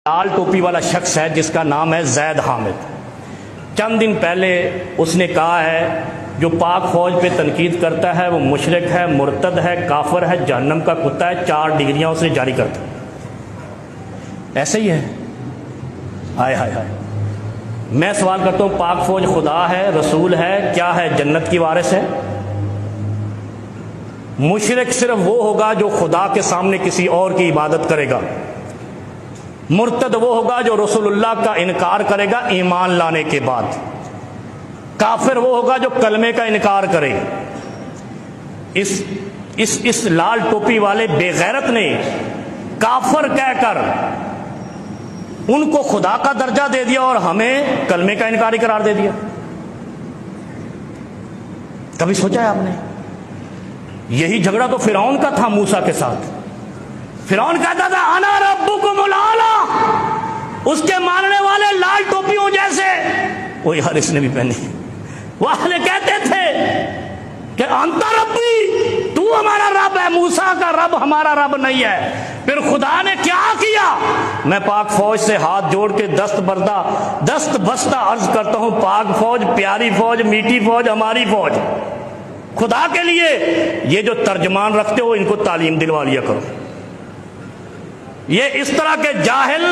लाल टोपी वाला शख्स है जिसका नाम है जैद हामिद। चंद दिन पहले उसने कहा है जो पाक फौज पे तनकीद करता है वो मुशरिक है, मुर्तद है, काफिर है, जहन्नम का कुत्ता है। 4 डिग्रियां उसने जारी कर दी। ऐसे ही है। हाय हाय हाय। मैं सवाल करता हूं, पाक फौज खुदा है, रसूल है, क्या है? जन्नत की वारिस है? मुशरिक सिर्फ वो होगा जो खुदा के सामने किसी और की इबादत करेगा। मुर्तद वो होगा जो रसूलुल्लाह का इनकार करेगा ईमान लाने के बाद। काफिर वो होगा जो कलमे का इनकार करे। इस लाल टोपी वाले बेगैरत ने काफिर कहकर उनको खुदा का दर्जा दे दिया और हमें कलमे का इनकारी करार दे दिया। कभी सोचा है आपने? यही झगड़ा तो फिरौन का था मूसा के साथ। फिरौन कहता था अना रब्बुकुमुल आला, उसके मानने वाले लाल टोपियों जैसे। वो यार इसने भी पहनी। वाले कहते थे कि अंता रब्बी, तू हमारा रब है, मूसा का रब हमारा रब नहीं है। फिर खुदा ने क्या किया? मैं पाक फौज से हाथ जोड़ के दस्त बस्ता अर्ज करता हूं, पाक फौज, प्यारी फौज, मीठी फौज, हमारी फौज, खुदा के लिए ये जो तर्जमान रखते हो इनको तालीम दिलवा लिया करो। ये इस तरह के जाहिल